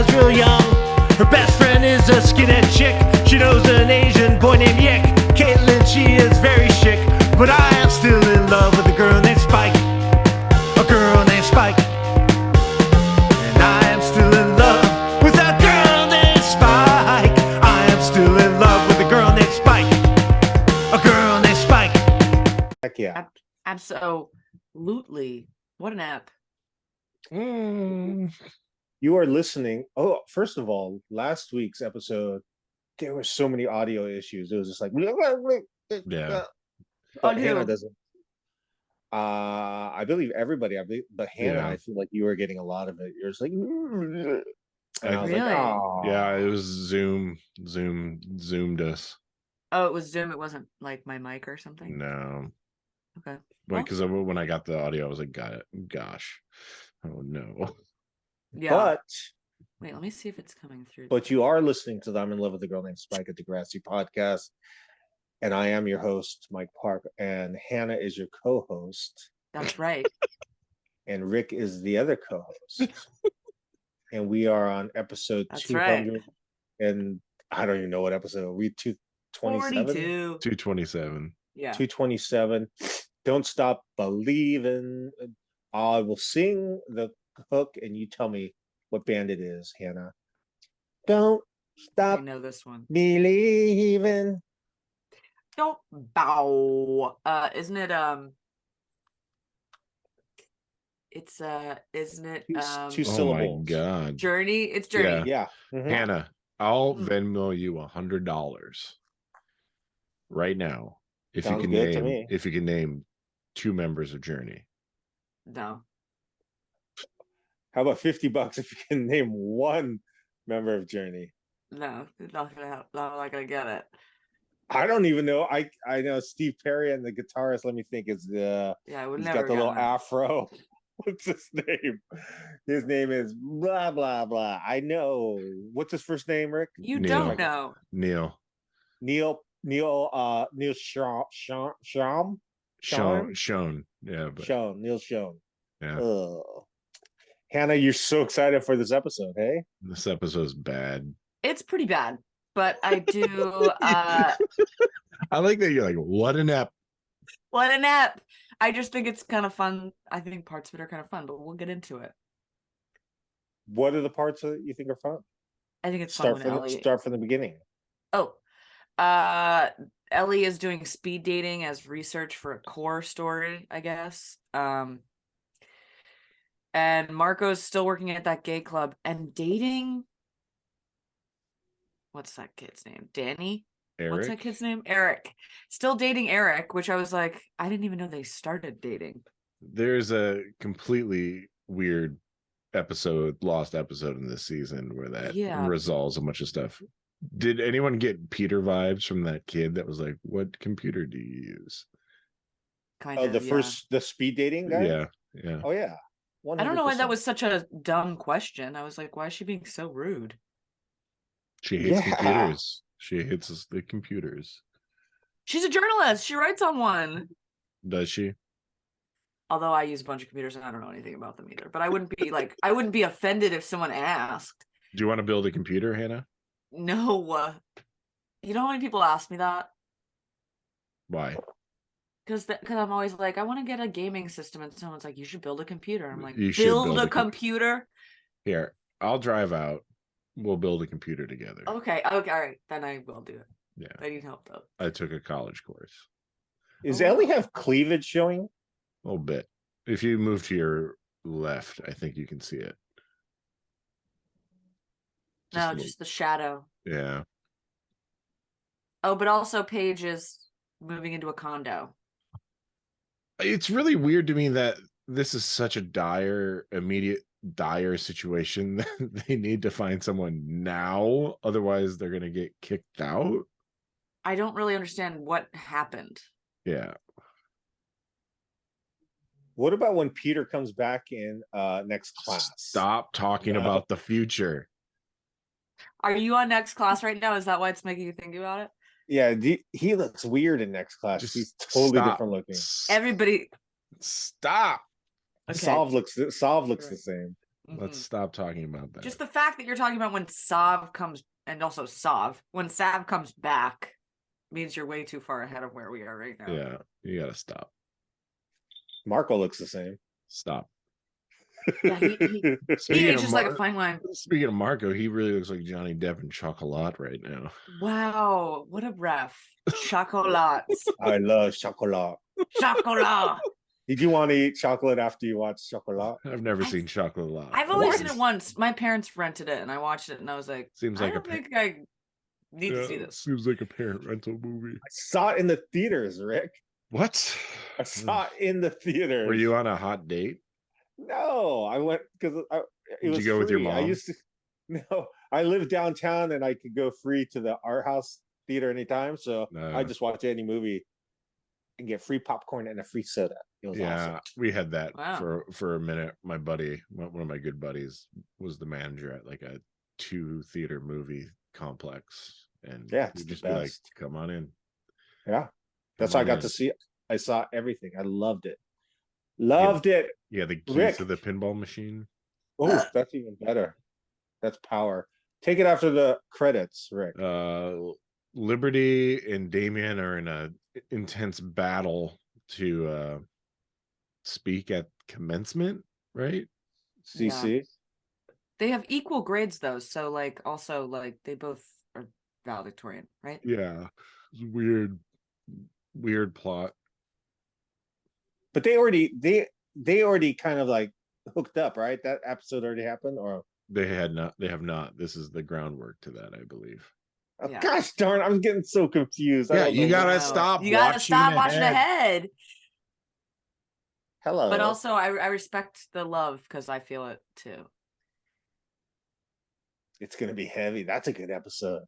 was real young. Her best friend is a skinhead chick. She knows an Asian boy named Yick. Caitlin, she is very chic, but I am still in love with a girl named Spike. A girl named Spike. And I am still in love with a girl named Spike. I am still in love with a girl named Spike. A girl named Spike. Heck yeah. Absolutely. What an app. You are listening. Oh, first of all, last week's episode, there were so many audio issues. It was just like, Yeah. But On who? Hannah doesn't. I believe everybody. But Hannah, Yeah. I feel like you were getting a lot of it. You're just like, and I was Really? like, oh, Yeah, it was zoomed us. Oh, it was Zoom. It wasn't like my mic or something. No, Okay. Well, because when I got the audio, I was like, gosh, oh no. yeah. Wait, let me see if it's coming through. But you are listening to the I'm in Love with a Girl Named Spike at Degrassi podcast, and I am your host, Mike Park, and Hannah is your co-host, That's right. and Rick is the other co-host. And we are on episode That's 200, right. and I don't even know what episode. Are we 227? 42. 227. Yeah. 227. Don't stop believing. I will sing the hook, and you tell me what band it is, Hannah. Don't I stop know this one. believing. Don't bow. Isn't it it's isn't it Two Oh syllables. my god. Journey? It's Journey. Yeah. Mhm. Hannah, I'll Mhm. Venmo you $100 right now if Sounds you can good to name me. if you can name 2 members of Journey. No. How about $50 if you can name one member of Journey? No, not gonna get it. I don't even know. I know Steve Perry and the guitarist. Let me think. Is the Yeah, I would he's never got the get little that. afro. What's his name? His name is blah blah blah. I know. What's his first name, Rick? You Neil. don't know. Neil. Neil Sham. Shown. Yeah, but Neil Schoen. yeah, Ugh. Hannah, you're so excited for this episode, hey? this episode's bad. It's pretty bad, but I do. I like that you're like, what an app. What an app! I just think it's kind of fun. I think parts of it are kind of fun, but we'll get into it. What are the parts that you think are fun? I think it's fun when Ellie. Start from the beginning. Oh, Ellie is doing speed dating as research for a core story, I guess. And Marco's still working at that gay club and dating. What's that kid's name? Danny? Eric. What's that kid's name? Eric. Still dating Eric, which I was like, I didn't even know they started dating. There's a completely weird lost episode in this season where that resolves a bunch of stuff. Did anyone get Peter vibes from that kid that was like, what computer do you use? The speed dating guy? Yeah. Oh yeah. 100%. I don't know why that was such a dumb question. I was like, why is she being so rude? She hates computers. She hates the computers. She's a journalist. She writes on one. Does she? Although I use a bunch of computers and I don't know anything about them either. But I wouldn't be offended if someone asked. Do you want to build a computer, Hannah? No. You know how many people ask me that? Why? Because I'm always like, I want to get a gaming system, and someone's like, you should build a computer. I'm like, You should build a computer? Here, I'll drive out. We'll build a computer together. Okay, all right. Then I will do it. Yeah. I need help, though. I took a college course. Does Ellie have cleavage showing? A little bit. If you move to your left, I think you can see it. Just the shadow. Yeah. Oh, but also Paige is moving into a condo. It's really weird to me that this is such a immediate situation that they need to find someone now. Otherwise, they're going to get kicked out. I don't really understand what happened. Yeah. What about when Peter comes back in next class? Stop talking about the future. Are you on next class right now? Is that why it's making you think about it? Yeah, he looks weird in next class. He's totally different looking. Everybody, stop. okay. Solve looks the same. Let's stop talking about that. Just the fact that you're talking about when Sav comes, and also Sav, when Sav comes back, means you're way too far ahead of where we are right now. Yeah, you gotta stop. Marco looks the same. Stop. Yeah, he ages like a fine wine. Speaking of Marco, he really looks like Johnny Depp in Chocolat right now. Wow, what a ref. Chocolat. I love chocolat. Chocolat. Did you want to eat chocolate after you watched Chocolat? I've never seen Chocolat. I've only seen it once. My parents rented it, and I watched it, and I was like, Seems I like don't think I need to see this. Seems like a parent rental movie. I saw it in the theaters, Rick. What? I saw it in the theaters. Were you on a hot date? No, I went because Did you go with your mom? I used to. No, I live downtown, and I could go free to the art house theater anytime. So I just watch any movie and get free popcorn and a free soda. It was awesome. We had that for a minute. My buddy, one of my good buddies, was the manager at like a 2-theater movie complex, and he'd just be like, "Come on in." Yeah, that's how I got to see it. I saw everything. I loved it. Loved it. Yeah, the keys to the pinball machine. Oh, that's even better. That's power. Take it after the credits, Rick. Liberty and Damien are in a intense battle to speak at commencement, right? CC. Yeah. They have equal grades though, so like also like they both are valedictorian, right? Yeah. It's weird plot. But they already kind of like hooked up, right? That episode already happened, or they have not. This is the groundwork to that, I believe. Oh, gosh darn, I'm getting so confused. Yeah, you gotta stop. You gotta stop watching ahead. Hello. But also I respect the love because I feel it too. It's gonna be heavy. That's a good episode.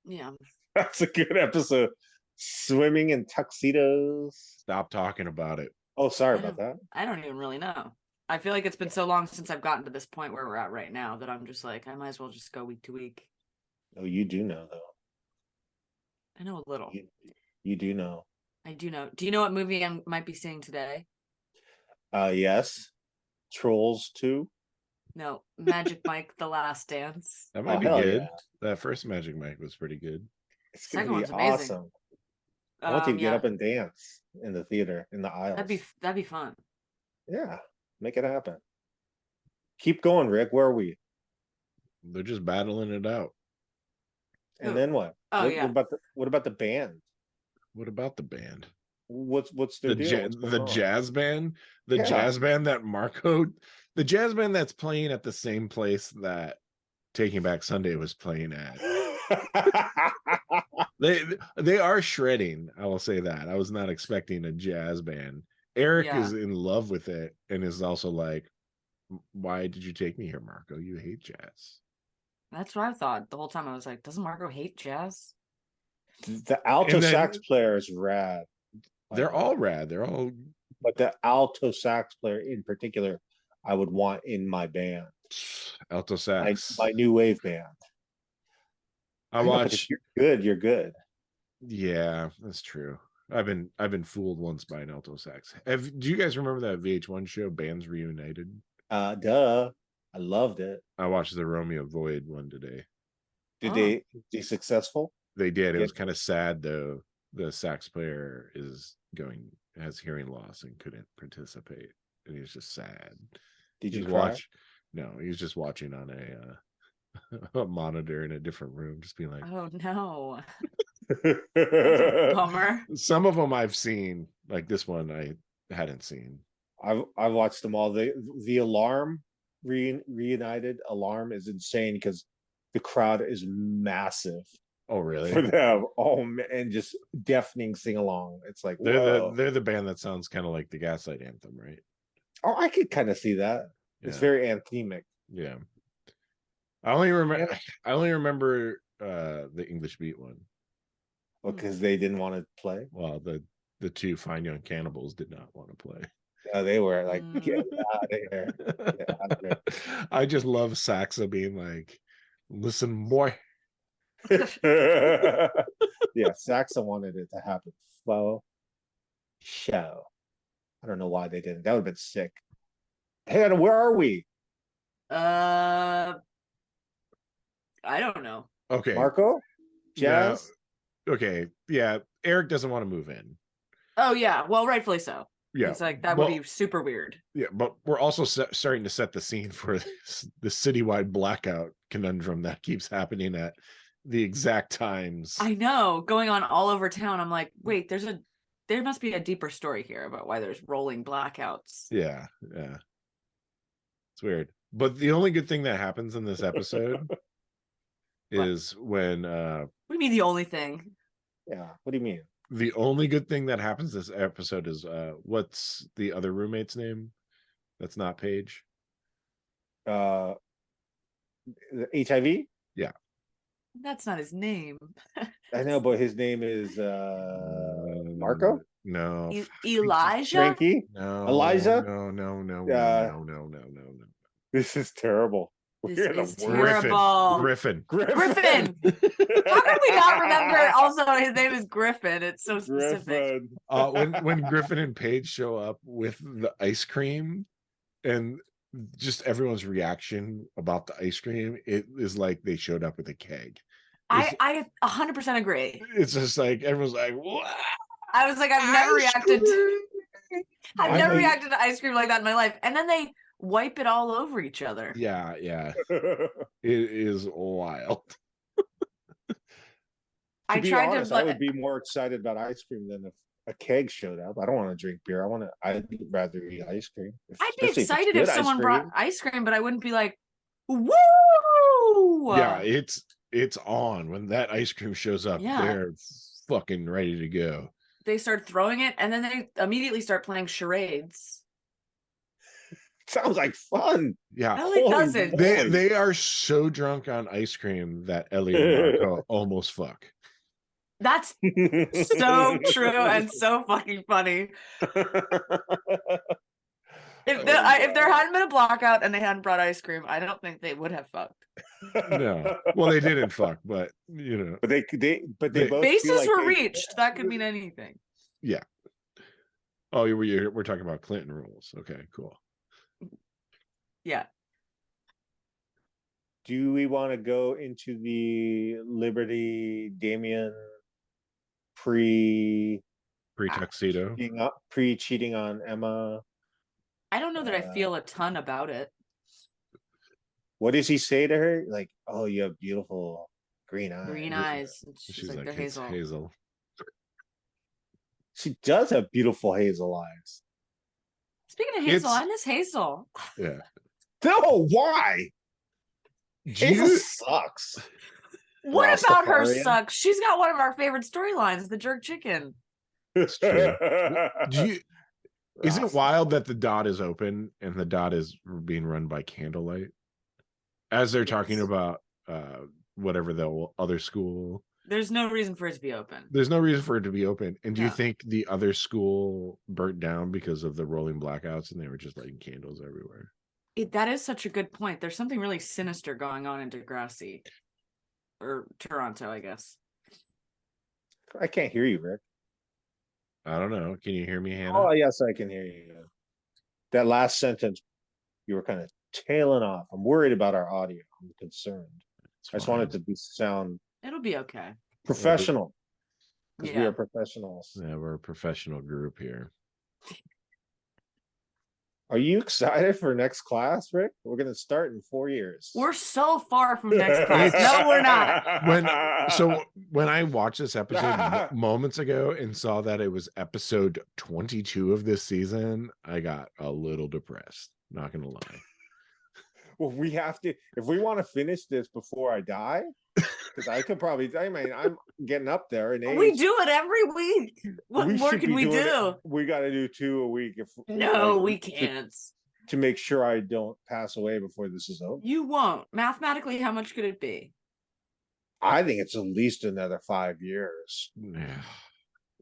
Yeah. That's a good episode. Swimming in tuxedos. Stop talking about it. Oh, sorry about that. I don't even really know. I feel like it's been so long since I've gotten to this point where we're at right now that I'm just like, I might as well just go week to week. Oh, you do know though. I know a little. You do know. I do know. Do you know what movie I might be seeing today? Yes. Trolls 2. No, Magic Mike: The Last Dance. That might be good. Yeah. That first Magic Mike was pretty good. It's gonna be awesome. I want you to get up and dance in the theater, in the aisles. That'd be fun. Yeah, make it happen. Keep going, Rick. Where are we? They're just battling it out. And then what? Oh, what, yeah. What about the band? What about the band? What's their deal? The jazz band? The jazz band that Marco, the jazz band that's playing at the same place that Taking Back Sunday was playing at. They are shredding, I will say that. I was not expecting a jazz band. Eric is in love with it and is also like, why did you take me here, Marco? You hate jazz. That's what I thought the whole time. I was like, doesn't Marco hate jazz? The alto sax player is rad. They're all rad. They're all. But the alto sax player in particular, I would want in my band. Alto sax. My new wave band. I watch. If you're good. You're good. Yeah, that's true. I've been fooled once by an alto sax. Do you guys remember that VH1 show, Bands Reunited? Duh. I loved it. I watched the Romeo Void one today. Did they be successful? They did. It was kind of sad though. The sax player has hearing loss and couldn't participate, and he was just sad. Did you watch? No, he was just watching on a monitor in a different room, just being like, "Oh no." Bummer. Some of them I've seen, like this one I hadn't seen. I've watched them all. The Alarm reunited Alarm is insane because the crowd is massive. Oh really? For them. Oh man, and just deafening sing along. It's like they're the band that sounds kind of like the Gaslight Anthem, right? Oh, I could kind of see that. Yeah. It's very anthemic. Yeah. I only remember the English Beat one. Well, because they didn't want to play. Well, the two Fine Young Cannibals did not want to play. No, they were like, get out of here. Get out of here. I just love Saxa being like, listen, boy. Yeah, Saxa wanted it to happen. Flow show. I don't know why they didn't. That would have been sick. Hey, where are we? I don't know. Okay. Marco? Jazz? No. Okay. Yeah. Eric doesn't want to move in. Oh yeah, well, rightfully so. Yeah. He's like, that would be super weird. Yeah, but we're also starting to set the scene for the citywide blackout conundrum that keeps happening at the exact times. I know, going on all over town. I'm like, wait, there must be a deeper story here about why there's rolling blackouts. Yeah. It's weird. But the only good thing that happens in this episode is when what do you mean the only thing? Yeah, what do you mean? The only good thing that happens this episode is what's the other roommate's name? That's not Paige. The HIV? Yeah. That's not his name. I know, but his name is Marco? No. Elijah? Frankie? No. Elijah? No. This is terrible. This We're the is worst. terrible. Griffin. Griffin. How did we not remember? Also, his name is Griffin. It's so specific. Griffin. When Griffin and Paige show up with the ice cream and just everyone's reaction about the ice cream, it is like they showed up with a keg. I 100% agree. It's just like everyone's like, what? I was like, I've never reacted to ice cream like that in my life. And then they wipe it all over each other. Yeah. It is wild. I would be more excited about ice cream than if a keg showed up. I don't want to drink beer. I'd rather eat ice cream. I'd be excited if someone brought ice cream, but I wouldn't be like, woo! Yeah, it's on. When that ice cream shows up, they're fucking ready to go. They start throwing it, and then they immediately start playing charades. Sounds like fun. Yeah. No, it doesn't. They are so drunk on ice cream that Ellie and Marco almost fuck. That's so true and so fucking funny. If there hadn't been a blackout and they hadn't brought ice cream, I don't think they would have fucked. No, well, they didn't fuck, but you know, but they both bases were reached. That could mean anything. Yeah. Oh, we're talking about Clinton rules. Okay, cool. Yeah. Do we want to go into the Liberty Damien pre-tuxedo, pre-cheating on Emma? I don't know that I feel a ton about it. What does he say to her? Like, oh, you have beautiful green eyes. Green eyes. She's like, they're hazel. Hazel. She does have beautiful hazel eyes. Speaking of hazel, I miss Hazel. Yeah. No, why? Hazel sucks. What about her sucks? She's got one of our favorite storylines, the jerk chicken. It's true. Is it wild that the dot is open and the dot is being run by candlelight? As they're talking about whatever the other school. There's no reason for it to be open. There's no reason for it to be open. And do you think the other school burnt down because of the rolling blackouts and they were just lighting candles everywhere? That is such a good point. There's something really sinister going on in Degrassi. Or Toronto, I guess. I can't hear you, Rick. I don't know. Can you hear me, Hannah? Oh, yes, I can hear you. That last sentence, you were kind of tailing off. I'm worried about our audio. I'm concerned. I just want it to sound. It'll be okay. Professional. Because we are professionals. Yeah, we're a professional group here. Are you excited for next class, Rick? We're going to start in 4 years. We're so far from next class. No, we're not. When I watched this episode moments ago and saw that it was episode 22 of this season, I got a little depressed. Not going to lie. Well, we have to, if we want to finish this before I die, because I could probably, I'm getting up there in age. We do it every week. What more can we do? We got to do 2 a week. No, we can't. To make sure I don't pass away before this is over. You won't. Mathematically, how much could it be? I think it's at least another 5 years. Yeah.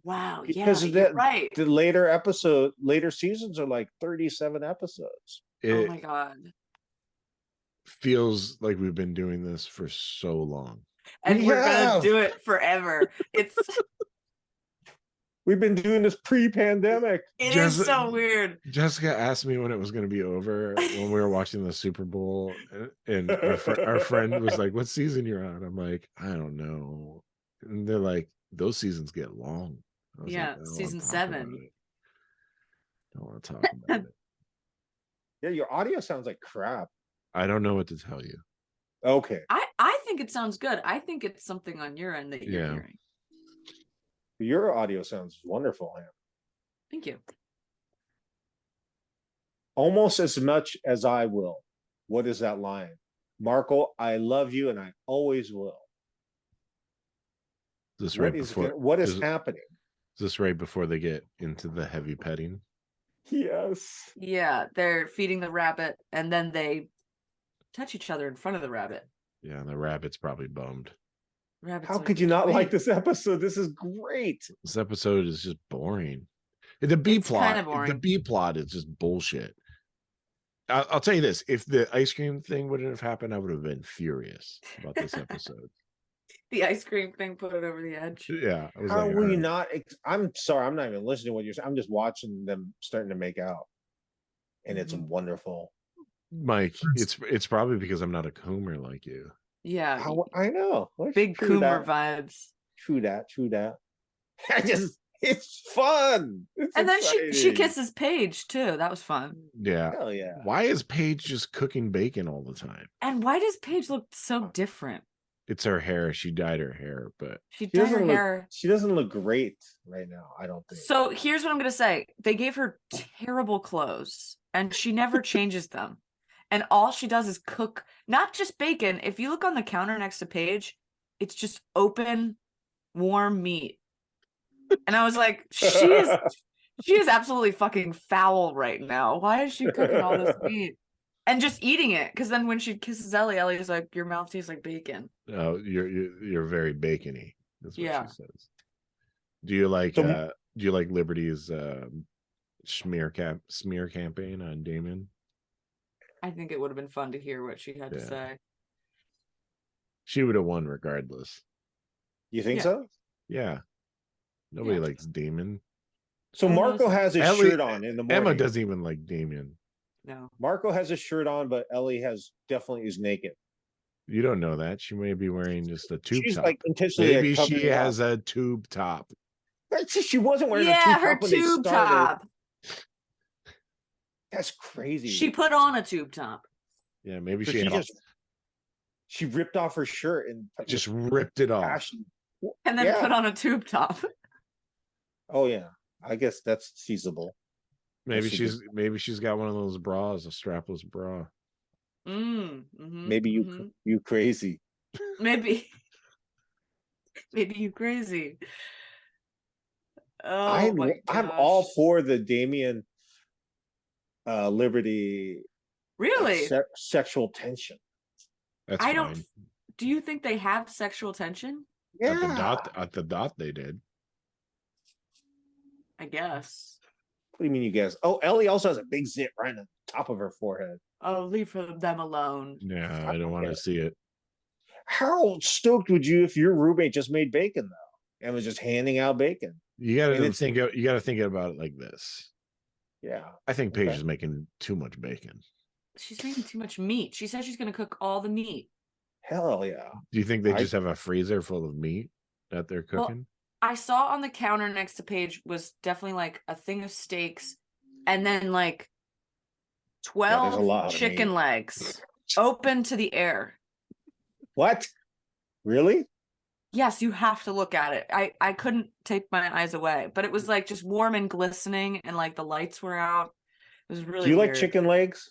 Wow. Because right. The later seasons are like 37 episodes. Oh my God. Feels like we've been doing this for so long. And we're gonna do it forever. It's We've been doing this pre-pandemic. It is so weird. Jessica asked me when it was going to be over when we were watching the Super Bowl, and our friend was like, "What season you're on?" I'm like, "I don't know," and they're like, "Those seasons get long." I was Yeah, like, season 7. I don't want to talk about it. Yeah, your audio sounds like crap. I don't know what to tell you. Okay. I think it sounds good. I think it's something on your end that you're hearing. Your audio sounds wonderful, Ham. Thank you. Almost as much as I will. What is that line? Marco, I love you and I always will. Is this right before? What is happening? Is this right before they get into the heavy petting? Yes. Yeah, they're feeding the rabbit and then they touch each other in front of the rabbit. Yeah, and the rabbit's probably bummed. How could you not like this episode? This is great. This episode is just boring. The B plot, the B plot is just bullshit. I'll tell you this: if the ice cream thing wouldn't have happened, I would have been furious about this episode. The ice cream thing put it over the edge. Yeah. How will you not? I'm sorry, I'm not even listening to what you're saying. I'm just watching them starting to make out, and it's wonderful. Mike, it's probably because I'm not a coomer like you. Yeah, I know. Big coomer vibes. True that. It's fun. And then she kisses Paige too. That was fun. Yeah. Hell yeah. Why is Paige just cooking bacon all the time? And why does Paige look so different? It's her hair. She dyed her hair, but she dyed her hair. She doesn't look great right now, I don't think. So here's what I'm gonna say. They gave her terrible clothes and she never changes them. And all she does is cook, not just bacon. If you look on the counter next to Paige, it's just open, warm meat. And I was like, she is absolutely fucking foul right now. Why is she cooking all this meat? And just eating it. Because then when she kisses Ellie, Ellie's like, your mouth tastes like bacon. Oh, you're very bacony. That's what she says. Do you like Liberty's smear campaign on Damon? I think it would have been fun to hear what she had to say. She would have won regardless. You think so? Yeah. Nobody likes Damon. So Marco has his shirt on in the morning. Emma doesn't even like Damon. No. Marco has his shirt on, but Ellie definitely is naked. You don't know that. She may be wearing just a tube top. Like intentionally. Maybe she has a tube top. She wasn't wearing a tube top. Yeah, her tube top. That's crazy. She put on a tube top. Yeah, maybe she ripped off her shirt and just ripped it off. And then put on a tube top. Oh yeah. I guess that's feasible. Maybe she's got one of those bras, a strapless bra. Maybe you crazy. Maybe you crazy. Oh I'm all for the Damien Liberty really sexual tension. That's fine. Do you think they have sexual tension? Yeah. At the dot they did. I guess. What do you mean you guess? Oh, Ellie also has a big zit right on the top of her forehead. Oh, leave them alone. Yeah, I don't want to see it. How stoked would you if your roommate just made bacon though and was just handing out bacon? You got to think about it like this. Yeah. I think Paige is making too much bacon. She's making too much meat. She said she's going to cook all the meat. Hell yeah. Do you think they just have a freezer full of meat that they're cooking? Well, I saw on the counter next to Paige was definitely like a thing of steaks and then like 12 chicken legs open to the air. What? Really? Yes, you have to look at it. I couldn't take my eyes away, but it was like just warm and glistening and like the lights were out. It was really Do you weird. like chicken legs?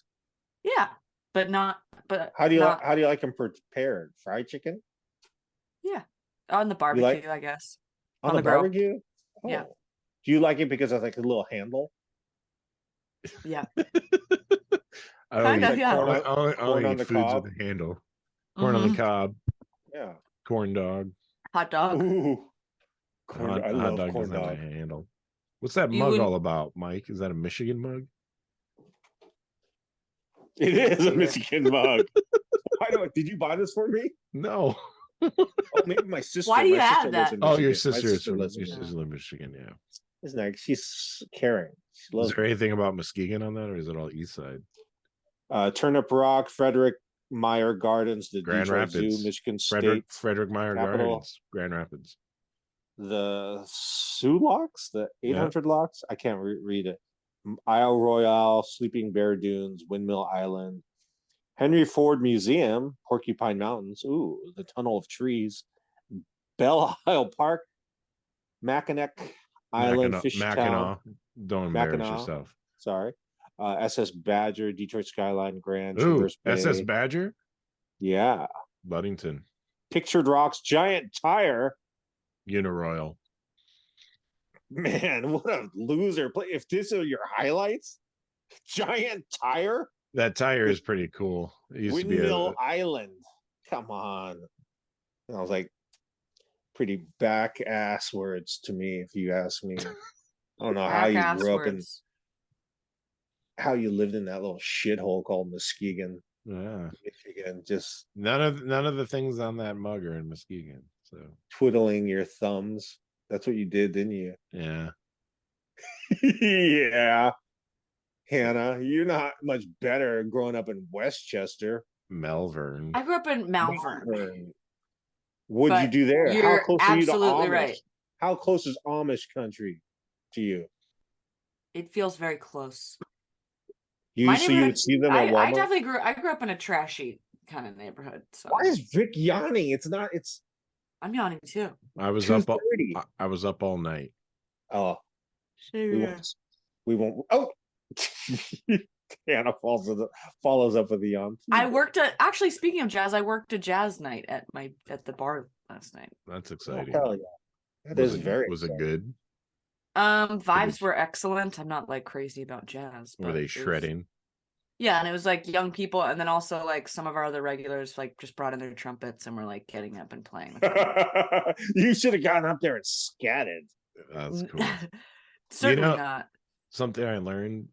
Yeah, but how do you like them prepared? Fried chicken? Yeah. On the barbecue, I guess. On the barbecue? Oh. Yeah. Do you like it because of like a little handle? Yeah. Corn on the cob. With a handle. Corn on the cob. Yeah. Corn dog. Hot dog. Ooh. I love corn dog. Handle. What's that mug all about, Mike? Is that a Michigan mug? It is a Michigan mug. Did you buy this for me? No. Oh, maybe my sister. Why do you my have sister lives that? in Oh, your Michigan. sister My is from lives your in sister lives in Michigan, yeah. Isn't that she's caring? She Is loves there anything about Muskegon on that, or is it all East Side? Turnip Rock, Frederick Meyer Gardens, the Grand Detroit Zoo, Rapids, Michigan State Frederick Meyer Capital, Gardens, Grand Rapids. the Sioux Locks, the 800 Locks. I can't read it. Isle Royale, Sleeping Bear Dunes, Windmill Island, Henry Ford Museum, Porcupine Mountains. Ooh, the Tunnel of Trees, Belle Isle Park, Mackinac Island, Fishtown, Mackinac. Don't embarrass Mackinac. yourself. Sorry. SS Badger, Detroit Skyline, Grand, Ooh, Traverse Bay. SS Badger? Yeah. Ludington. Pictured Rocks, Giant Tire. Uniroyal. Man, what a loser. If this are your highlights, Giant Tire. That tire is pretty cool. It used Windmill to be Island. Come on. And I was like, pretty back ass words to me, if you ask me. I don't know how you grew up in, how you lived in that little shithole called Muskegon. Yeah. Michigan. Just none of the things on that mug are in Muskegon. So twiddling your thumbs. That's what you did, didn't you? yeah. Yeah. Hannah, you're not much better growing up in Westchester. Malvern. I grew up in Malvern. What'd you do there? How close are you to Amish? Right. How close is Amish country to you? It feels very close. You would see them at Walmart? I grew up in a trashy kind of neighborhood. So. Why is Vic yawning? I'm yawning too. I was up all night. Oh. Sure. We won't. Oh. Hannah follows up with a yawn. Actually, speaking of jazz, I worked a jazz night at the bar last night. That's exciting. Oh, hell yeah. Was it good? Vibes were excellent. I'm not like crazy about jazz. Were they shredding? Yeah, and it was like young people, and then also like some of our other regulars like just brought in their trumpets and were like getting up and playing. You should have gotten up there and scattered. That's cool. Certainly not. Something I learned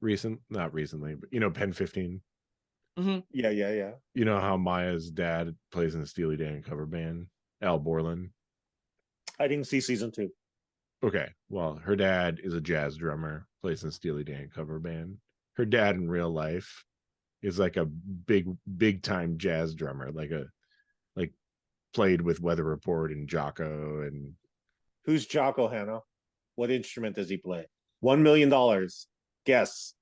not recently, but Pen 15. Mm-hmm. Yeah. You know how Maya's dad plays in the Steely Dan cover band, Al Borland? I didn't see season 2. Okay, well, her dad is a jazz drummer, plays in Steely Dan cover band. Her dad in real life is like a big time jazz drummer, like played with Weather Report and Jocko. And who's Jocko, Hannah? What instrument does he play? $1 million. Guess.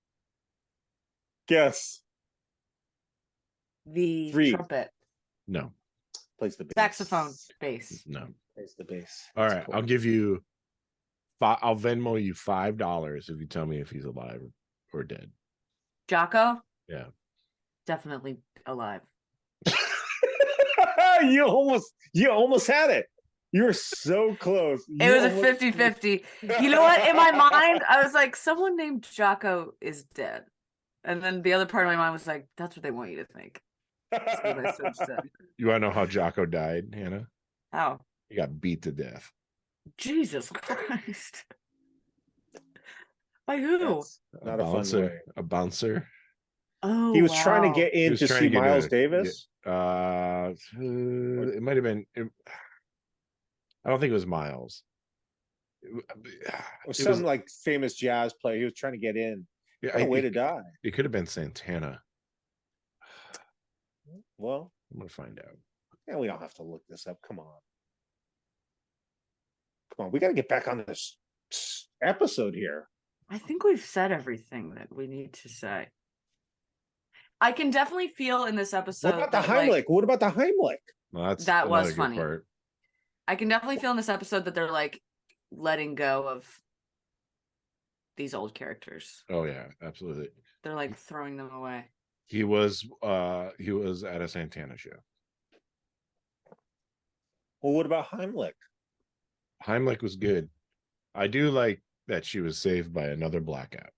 The trumpet. No. Plays the bass. Saxophone. Bass. No. Plays the bass. All right, cool. I'll give you I'll Venmo you $5 if you tell me if he's alive or dead. Jocko? Yeah. Definitely alive. You almost had it. You were so close. It was a 50-50. You know what? In my mind, I was like, someone named Jocko is dead. And then the other part of my mind was like, that's what they want you to think. That's what I said. You want to know how Jocko died, Hannah? How? He got beat to death. Jesus Christ. By who? Not a fun way. A bouncer. Oh, he was trying to get in to see Miles Davis. It might have been. I don't think it was Miles. It was some like famous jazz player. He was trying to get in. Yeah, what a way to die. It could have been Santana. Well, I'm gonna find out. Yeah, we don't have to look this up. Come on, we got to get back on this episode here. I think we've said everything that we need to say. I can definitely feel in this episode. What about the Heimlich? What about the Heimlich? Well, that was funny. Part. I can definitely feel in this episode that they're like letting go of these old characters. Oh yeah, absolutely. They're like throwing them away. He was at a Santana show. Well, what about Heimlich? Heimlich was good. I do like that she was saved by another blackout.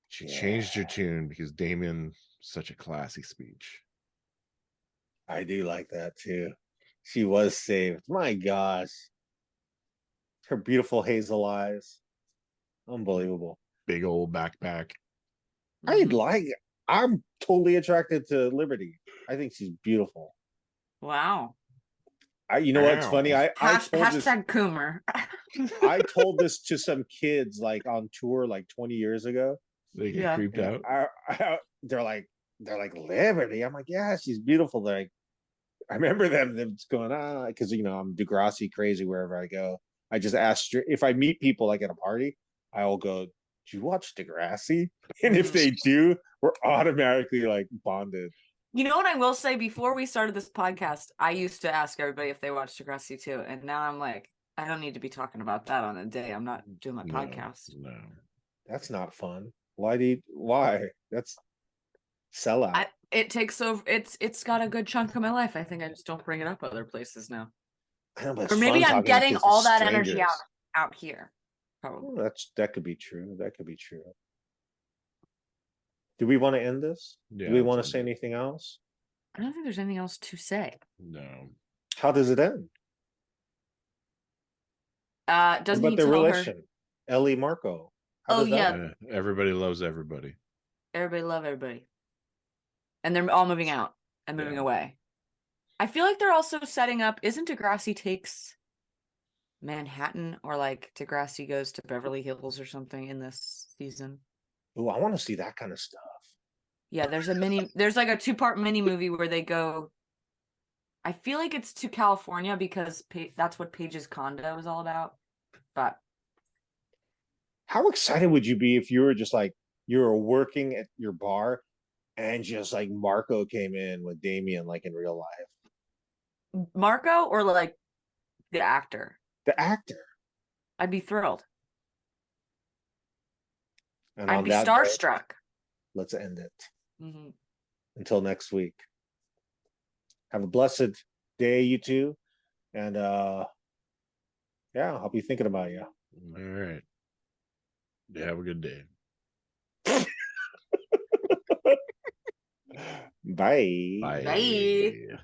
She changed her tune because Damien such a classy speech. I do like that too. She was saved. My gosh. Her beautiful hazel eyes. Unbelievable. Big old backpack. I'm totally attracted to Liberty. I think she's beautiful. Wow. You know what's funny? I told this Hashtag Coomer. I told this to some kids like on tour like 20 years ago. They get Yeah. creeped out. They're like Liberty. I'm like, yeah, she's beautiful. They're like, I remember them just going, because I'm Degrassi crazy wherever I go. I just ask if I meet people like at a party, I will go, do you watch Degrassi? And if they do, we're automatically like bonded. You know what I will say? Before we started this podcast, I used to ask everybody if they watched Degrassi too, and now I'm like, I don't need to be talking about that on a day. I'm not doing my podcast. No, that's not fun. Why? That's sellout. It takes over. It's got a good chunk of my life. I think I just don't bring it up other places now. Or maybe I'm getting all that energy out here. Probably. Oh, that could be true. That could be true. Do we want to end this? Yeah, do we want to say anything else? I don't think there's anything else to say. No. How does it end? Doesn't what about he the tell relation? Her? Ellie Marco. Oh yeah. Everybody loves everybody. Everybody love everybody. And they're all moving out and moving away. I feel like they're also setting up. Isn't Degrassi takes Manhattan, or like Degrassi goes to Beverly Hills or something in this season? Oh, I want to see that kind of stuff. Yeah, there's like a 2-part mini movie where they go. I feel like it's to California because that's what Paige's condo is all about. But how excited would you be if you were just like you were working at your bar and just like Marco came in with Damien like in real life? Marco or like the actor? The actor. I'd be thrilled. And I'd be starstruck. Note, let's end it. Mm-hmm. Until next week. Have a blessed day, you two. And yeah, I'll be thinking about you. All right. Yeah, have a good day. Bye. Bye.